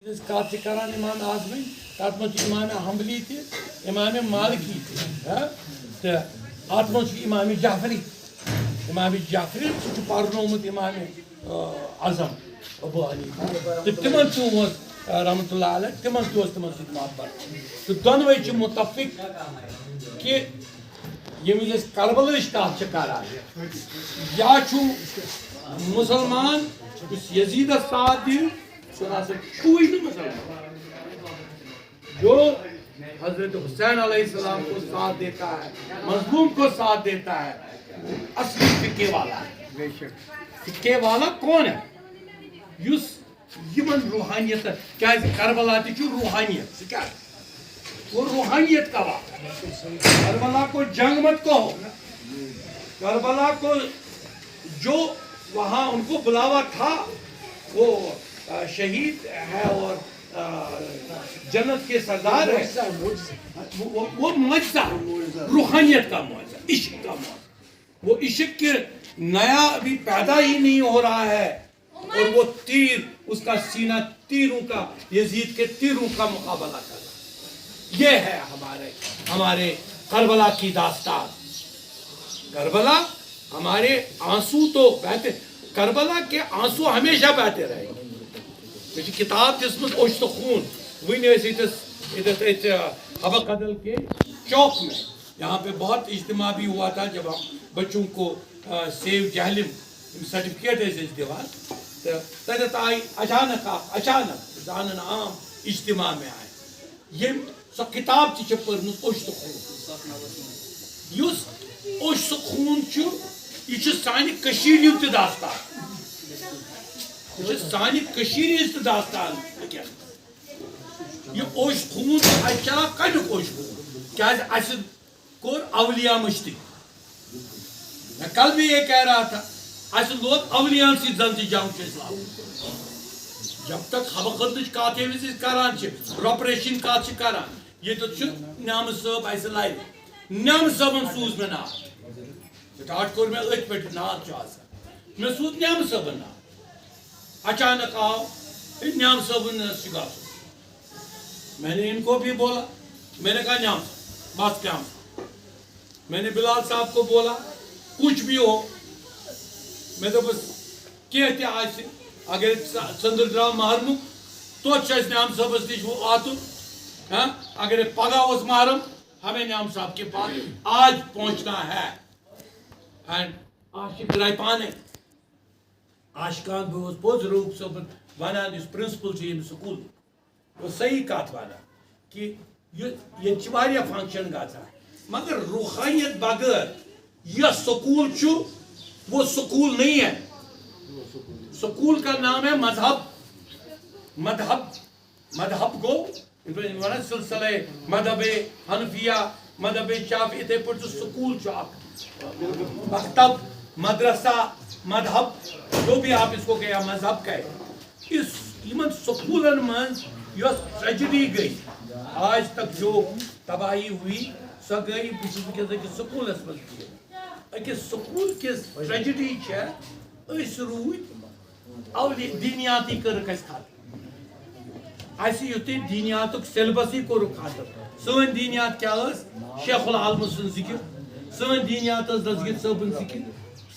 کات کران امام اعظم تر من امام حنبلی تہ امام مالکی تہ ات من امام جعفری سہ پرنومت امام اعظم ابو حنیفہ تو تمن تہ رحمۃ اللہ علیہ تمن تہ تمن سۭتۍ محبت تو دۄنوے چھِ متفق کہ ییٚمہِ وِزِ أسۍ کربلٕچ کتھ چھِ کران یا چھُ مسلمان یُس یزیدس ساتھ دِ کوئی نہیں مسلمان جو حضرت حسین علیہ السلام کو ساتھ دیتا ہے مظلوم کو ساتھ دیتا ہے اصلی فقہ والا ہے فقہ والا کون ہے یس یمن روحانیت کیا کربلا تہ چھُ روحانیت سہ کیا وہ روحانیت کا واقعہ کربلا کو جنگ مت کہو کربلا کو جو وہاں ان کو بلاوا تھا وہ شہید ہے اور جنت کے سردار ہے وہ معجزہ روحانیت کا معجزہ عشق کا معجزہ وہ عشق کے نیا ابھی پیدا ہی نہیں ہو رہا ہے اور وہ تیر اس کا سینہ تیروں کا یزید کے تیروں کا مقابلہ کر رہا یہ ہے ہمارے کربلا کی داستان کربلا ہمارے آنسو تو بہتے کربلا کے آنسو ہمیشہ بہتے رہے گے کتاب جس میں اوشت خون ون حبہ قدل کے چوک میں یہاں پہ بہت اجتماع بھی ہوا تھا جب ہم بچوں کو سیو جہلم سرٹیفکیٹ دیوان تتھ آئی اچانک زانن عام اجتماع میں آئے یہ سو کتاب تہ پرمت اوشت خون اس اوشت خون یہ سانہ کشیر ہند تہ داستان سانہ کشیر ہز تہ داستان یہ اوشت خون چلا کمیک اوشت خون کیا اس کور اولیاء مشتق میں کل بھی یہ کہہ رہا تھا اس لوگ اولیاء سی زن تہ جنگ اسلام جب تک حبہ قدلچ کات کران رپریشن کات کران یہ تو نعمت صاحب اس لائف نعمت صاحبن سوز میں نام سٹارٹ کور میں ات پہ نام میں سوز نعمت صاحبن نام اچانک آؤ نعمت صاحبن گھر میں نے ان کو بھی بولا میں نے کہا نعمت بس کیا میں نے بلال صاحب کو بولا کچھ بھی ہو میں تو بس کہتے آج اگر ژندر درو مہرم تو نعمت صاحبس نش وہ آتن اگر پگہ اس محرم ہمیں نعمت صاحب کے پاس آج پہنچنا ہے عاشق درائے پانے عاشقان بہت پوز روپ صاحب ونان اس پرنسپل یم سکول وہ صحیح کات ونان کہ یہ واریاہ فنکشن گژھان مگر روحانیت بغیر یہ سکول وہ سکول نہیں ہے سکول کا نام ہے مذہب مذہب گو سلسلہ مذہب حنفیہ مذہب شافعی اتھے پہ سکول مکتب مدرسہ مذہب جو بھی آپ اس کو کہا مذہب کہے اس سکولن من ٹریجڈی گئی آج تک جو تباہی ہوئی سو گئی سکولس مز اکس سکول کس ٹریجڈی روٗدۍ دینیاتی کٔرٕکھ اَسہِ ختم اَسہِ یُتھُے دینیاتُک سیلبسٕے کوٚرُکھ ختم سٲنۍ دینیات کیٛاہ ٲس شیخ العالمہٕ سٕنٛز ذِکر سٲنۍ دینیات ٲس دسگیٖر صٲبٕنۍ ذِکر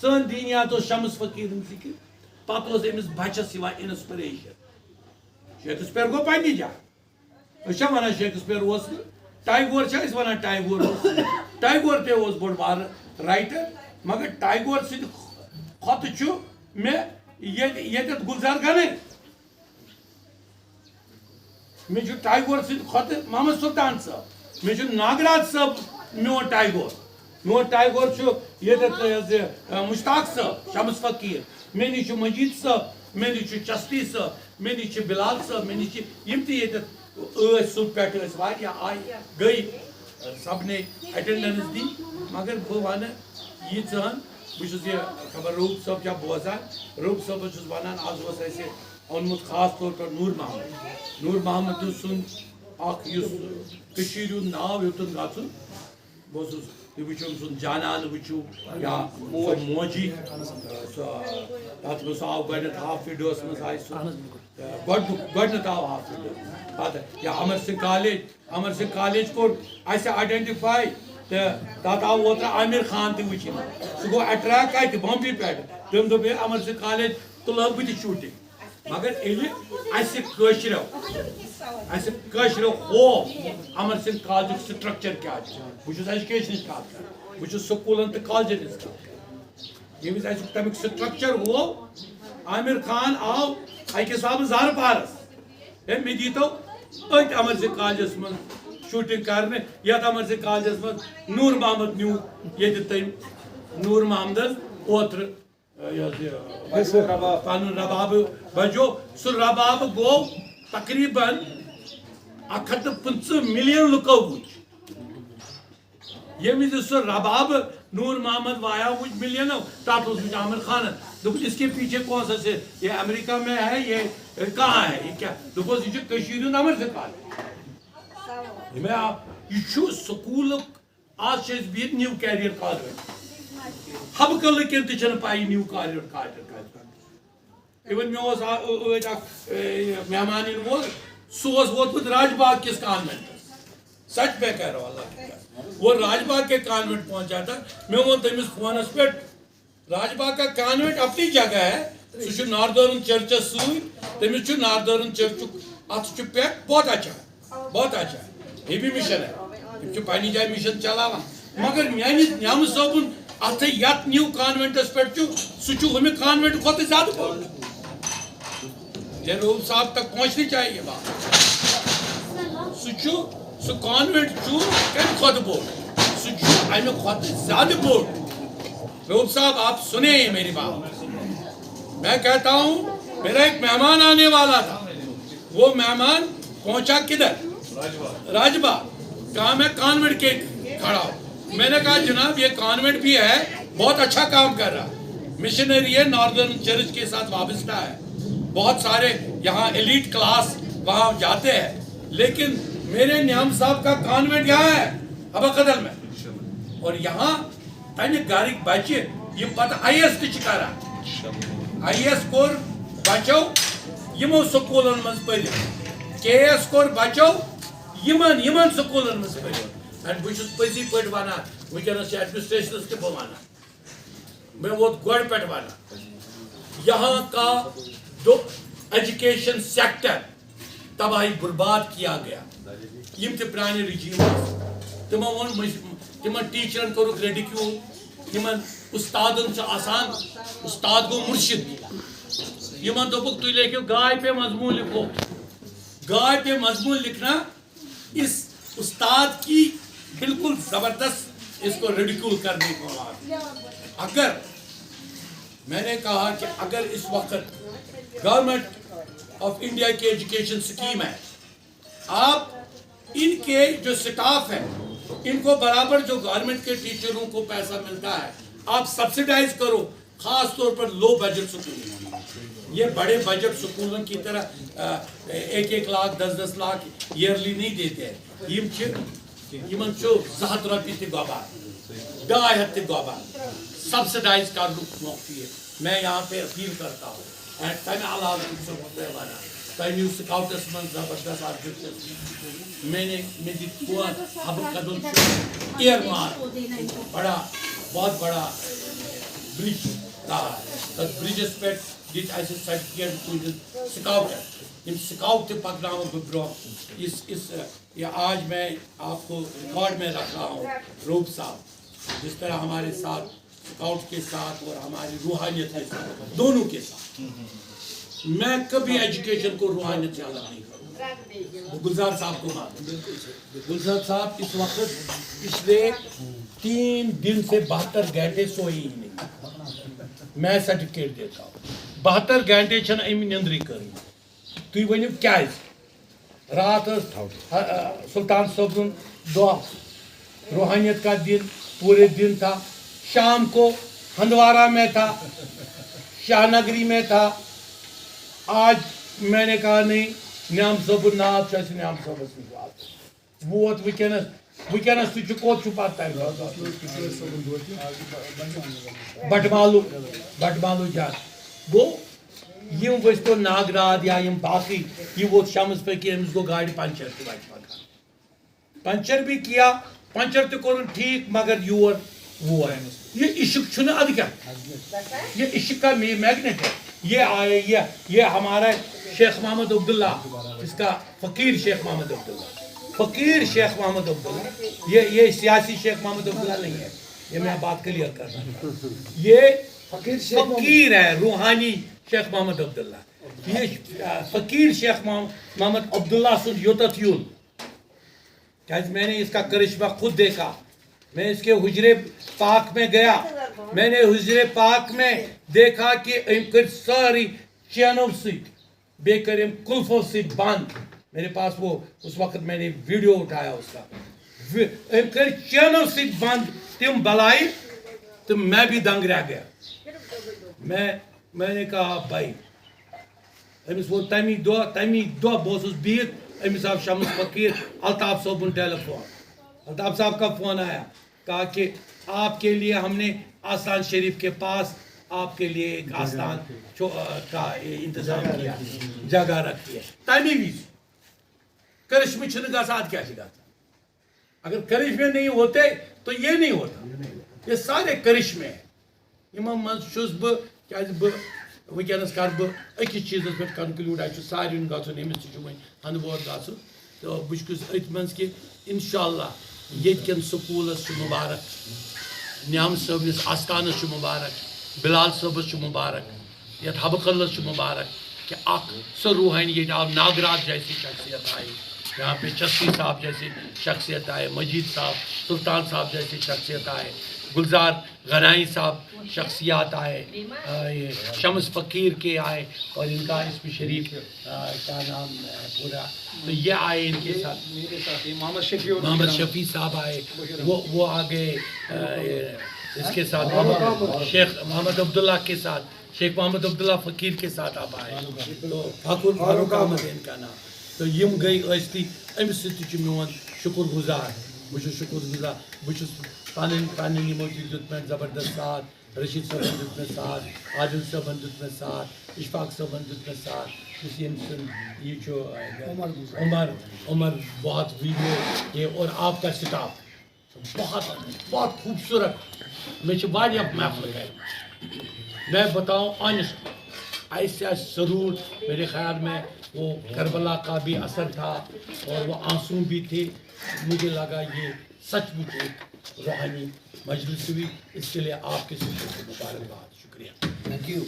سٲنۍ دینیات اوس شمس فقیٖرٕنۍ ذِکر پتہٕ اوس أمِس بچس یِوان اِنسپریشن شیکسپیر گوٚو پننہِ جایہِ أسۍ چھا ونان شیکسپیر اوس نہٕ ٹیگور چھا أسۍ ونان ٹیگور اوس ٹیگور تہِ اوس بوٚڑ بارٕ رائٹر مگر ٹیگور سٕنٛدِ کھۄتہٕ چھُ مےٚ ییٚتٮ۪تھ گُلزار گنے مےٚ چھُ ٹیگور سٕنٛدِ کھۄتہٕ محمد سلطان صٲب مےٚ چھُ ناگراج صٲب میون ٹیگور چھُ ییٚتٮ۪تھ مشتاق صٲب شمس فقیٖر مےٚ نِش چھُ مجید صٲب مےٚ نِش چھُ چستی صٲب مےٚ نِش چھُ بلال صٲب مےٚ نِش چھِ یِم تہِ ییٚتٮ۪تھ ٲسۍ صُبح پٮ۪ٹھ ٲسۍ واریاہ آیہِ گٔے سبنے ایٹینڈنس دی مگر بہٕ وَنہٕ ییٖژہن بہٕ چھُس یہِ خبر روٗپ صٲب چھا بوزان روٗپ صٲبس چھُس وَنان آز اوس اَسہِ اوٚنمُت خاص طور پر نوٗر محمد سُنٛد اکھ یُس کٔشیٖرِ ہُنٛد ناو ہیوٚتُن گژھُن بہٕ اوسُس تُہۍ وٕچھِو أمۍ سُنٛد جانان وٕچھِو یا سۄ موجی سۄ تَتھ منٛز سُہ آو گۄڈنٮ۪تھ ہاف ویٖڈیوَس منٛز آیہِ سُہ گۄڈنٮ۪تھ آو ہاف ویٖڈیو پَتہٕ یا امر سنگھ کالیج کوٚر اَسہِ آیڈٮ۪نٹِفاے تہٕ تَتھ آو اوترٕ عامر خان تہِ وٕچھِنۍ سُہ گوٚو اَٹریک کَتہِ بامبے پٮ۪ٹھ تٔمۍ دوٚپ ہے امر سنگھ کالیج تُلہٕ بہٕ تہِ شوٗٹِنٛگ مگر ییٚلہِ اَسہِ کٲشرٮ۪و ہوو امر سنگھ کالجُک سٹرکچر کیٛاہ چھُ بہٕ چھُس ایجوکیشنٕچ کتھ کران بہٕ چھُس سکوٗلن تہٕ کالجن ہٕنٛز کتھ کران ییٚمہِ وِزِ اَسہِ تمیُک سٹرکچر ہوو عامر خان آو اکہِ حسابہٕ زارٕ پارس ہے مےٚ دیٖتو أتھۍ امر سنگھ کالجس منٛز شوٗٹنٛگ کرنہٕ یتھ امر سنگھ کالجس منٛز نوٗر محمد نیوٗ ییٚتہِ تٔمۍ نوٗر محمدن اوترٕ پنُن ربابہٕ بجو سُہ ربابہٕ گوٚو تقریٖباً 150 ملین لُکو وٕچھ ییٚمہِ وِزِ سُہ ربابہٕ نوٗر محمد وایا وٕچھ ملینو تتھ اوس وٕچھ عامر خانن دوٚپُن اس کے پیچھے کون سا سے یہ امریکہ میں ہے یہ کہاں ہے یہ کیا دوٚپُس یہِ چھُ کٔشیٖرِ ہُنٛد امر سنگھ کالج یہِ چھُ سکوٗلُک آز چھِ أسۍ بِہِتھ نیو کیریَر کالج حبہٕ کلٕکٮ۪ن تہِ چھنہٕ پَیی نیو کیریَر کالج اِوٕن مےٚ اوس ٲدۍ اکھ مہمان یِنہٕ وول سُہ اوس ووتمُت راج باغ کِس کانوینٹس سچ میں کہہ رہا ہوں اللہ کی قسم وہ راج باغ کے کانوینٹ پہنچا تھا میں وہ تٔمِس فونس پٮ۪ٹھ راج باغ کا کانوینٹ اپنی جگہ ہے سُہ چھُ ناردٲرٕن چرچس سۭتۍ تٔمِس چھُ ناردٲرٕن چرچُک اتھ چھُ پٮ۪ٹھ بہت اچھا یہ بھی مشن ہے تِم چھِ پننہِ جایہِ مشن چلاوان مگر میانہِ نیامہٕ صٲبُن اتھٕ یتھ نیو کانوینٹس پٮ۪ٹھ چھُ سُہ چھُ ہُمہِ کانوینٹ کھۄتہٕ زیادٕ بوٚڑ یہ روب صاحب تک پہنچنی چاہیے بات سُہ کانوینٹ چھُ کمہِ کھۄتہٕ بوٚڑ سُہ چھُ امہِ کھۄتہٕ زیادٕ بوٚڑ روب صاحب آپ سنیں میری بات میں کہتا ہوں میرا ایک مہمان آنے والا تھا وہ مہمان پہنچا کدھر راج باغ کہا میں کانوینٹ کے کھڑا ہوں میں نے کہا جناب یہ کانوینٹ بھی ہے بہت اچھا کام کر رہا ہے مشنری ہے ناردرن چرچ کے ساتھ وابستہ ہے بہت سارے یہاں ایلیٹ کلاس وہاں جاتے ہیں لیکن میرے نیام صاحب کا کانوینٹ یہاں ہے ابا قدل میں اور یہاں تمہِ گرٕکۍ بچہِ یِم پتہٕ IAS تہِ چھِ کران IAS کوٚر بچو یِمو سکوٗلن منٛز پٔرِتھ KS کوٚر بچو یِمن سکوٗلن منٛز پٔرِتھ اینڈ بہٕ چھُس پٔزی پٲٹھۍ ونان وٕنکیٚنس چھِ ایڈمنسٹریشنس تہِ بہٕ ونان مےٚ ووت گۄڈٕ پٮ۪ٹھ ونان یہاں کا جو ایجوکیشن سیکٹر تباہی برباد کیا گیا یم تہِ پرانہِ رجیٖم تِمو ووٚن تِمن ٹیٖچرن کوٚرُکھ ریڈِکیوٗل یِمن اُستادن چھُ آسان اُستاد گوٚو مُرشِد یِمن دوٚپُکھ تُہۍ لیکھِو گاے پے مضموٗن لکھو گاے پے مضمون لکھنا اس استاد کی بالکل زبردست اس کو ریڈیکول کرنے کو اگر میں نے کہا کہ اگر اس وقت گورنمنٹ آف انڈیا کی ایجوکیشن اسکیم ہے آپ ان کے جو سٹاف ہے ان کو برابر جو گورنمنٹ کے ٹیچروں کو پیسہ ملتا ہے آپ سبسیڈائز کرو خاص طور پر لو بجٹ سکول یہ بڑے بجٹ سکولوں کی طرح 1-1 لاکھ 10-10 لاکھ ایئرلی نہیں دیتے ہیں یمن چھُ 200 رۄپیہِ تہِ گۄبان 250 تہِ گۄبان سبسڈائز کرنُک موقع چھُ میں یہاں پہ اپیل کرتا ہوں اینڈ تمہِ علاوٕ چھُس بہٕ ونان تۄہہِ نِیو سکاؤٹس منٛز زبردست اکھ دِژ مےٚ دِتۍ فون حبہٕ قدل چھُ ایئر مارک بڑا بہت بڑا برج رہا ہے تتھ برجس پٮ۪ٹھ دِتۍ اَسہِ سرٹِفکیٹ تُہٕنٛدِس سکاؤٹس یِم سکاؤٹ تہِ پکناوو بہٕ برونٛہہ یہ آج میں آپ کو ریکارڈ میں رکھ رہا ہوں روب صاحب جس طرح ہمارے ساتھ سکاؤٹ کے ساتھ اور ہماری روحانیت کے ساتھ دونوں کے ساتھ میں کبھی ایجوکیشن کو روحانیت سے الگ نہیں کروں گلزار صاحب کو گلزار صاحب اس وقت پچھلے 3 دن سے 72 گھنٹے سوئے ہی نہیں میں سرٹیفکیٹ دیتا ہوں 72 گھنٹے چھنہٕ أمۍ نیندرٕے کٔرمٕژ تُہۍ ؤنِو کیٛازِ رات سلطان صبن دۄہ روحانیت کا دن پورے دن تھا شام کو ہندوارہ میں تھا شاہ نگری میں تھا آج میں نے کہا نہیں نیام صبن ناو چھُ اَسہِ نیام صٲبس نِش ووت وٕنکیٚنس ونکس تہ کوت پتہ بٹمالو جات گو یم ورس تو ناگراد یا یم باقی یہ ووت شمس فقیر امس گو گاڑی پنچر تہ وتہ پکان پنچر بھی کیا پنچر تہ کورن ٹھیک مگر یور وہ یہ عشق چھنا اد کیا یہ عشق کا میگنیٹ ہے یہ آئے یہ ہمارا شیخ محمد عبداللہ اس کا فقیر شیخ محمد عبداللہ فقیر شیخ محمد عبداللہ یہ سیاسی شیخ محمد عبداللہ نہیں ہے یہ میں بات کلیئر کر رہا ہوں یہ فقیر ہے روحانی شیخ محمد عبداللہ یہ فقیر شیخ محمد عبداللہ سن یوتت یون میں نے اس کا کرشمہ خود دیکھا میں اس کے حجرے پاک میں گیا میں نے حجرے پاک میں دیکھا کہ ام کر ساری چینوں سے بے کریم کلفوں سے بند میرے پاس وہ اس وقت میں نے ویڈیو اٹھایا اس کا ام کر چینوں سے بند تم بلائی تو میں بھی دنگ رہ گیا میں نے کہا بھائی امس وہ تمی دو بوسس بیت امس آف شمس فقیر الطاف صاحب ٹیلی فون الطاف صاحب کا فون آیا کہا کہ آپ کے لیے ہم نے آستان شریف کے پاس آپ کے لیے ایک آستان کا انتظام کیا جگہ رکھی ہے تمی بھی کرشمے چھن گژھان کیا چھ گژھان اگر کرشمے نہیں ہوتے تو یہ نہیں ہوتا یہ سارے کرشمے ہیں یمن منٛز چھُس بہٕ کیازِ بہٕ ونکیٚنس کر بہٕ أکِس چیٖزس پٮ۪ٹھ کنکلوٗڈ اَسہِ چھُ سارنٕے گژھُن أمِس تہِ چھُ وۄنۍ ہندوور گژھُن تہٕ بہٕ چھُس أتھۍ منٛز کہِ اِنشاء اللہ ییٚتہِ کٮ۪ن سکوٗلس چھُ مُبارک نعام صٲبنِس آستانس چھُ مُبارک بلال صٲبس چھُ مُبارک یتھ حبہٕ قدلس چھُ مُبارک کہ اکھ سۄ روحانی ییٚتہِ آو ناگرات جیسی شخصیت آئی یہاں پہ چشتی صاحب جیسی شخصیت آئے مجید صاحب سلطان صاحب جیسی شخصیت آئے گلزار غنائی صاحب شخصیات آئے شمس فقیر کے آئے اور ان کا اسم شریف کیا نام پورا تو یہ آئے ان کے ساتھ محمد شفیع صاحب آئے وہ آگے اس کے ساتھ شیخ محمد عبداللہ کے ساتھ شیخ محمد عبداللہ فقیر کے ساتھ آپ آئے تو ٹھاکر فاروق احمد ان کا نام تو یم گئی ٲستی امس سۭتۍ چھُ میون شکر گزار بہٕ چھُس شکر گزار بہٕ چھُس پنٕنۍ یِمو تہِ دیُت مےٚ زبردست ساتھ رشیٖد صٲبن دیُت مےٚ ساتھ عادل صٲبن دیُت مےٚ ساتھ اشفاق صٲبن دیُت مےٚ ساتھ یُس ییٚمہِ سُنٛد یہِ چھُ عمر بہت ویڈیو یہ اور آپ کا اسٹاف بہت خوبصورت مےٚ چھِ واریاہ محفل گرِ میں بتاؤں آنےسٹ ایسا سرور میرے خیال میں وہ کربلا کا بھی اثر تھا اور وہ آنسو بھی تھے مجھے لگا یہ سچ مچ ایک روحانی مجلس ہوئی اس کے لیے آپ کے سب کو مبارکباد شکریہ تھینک یو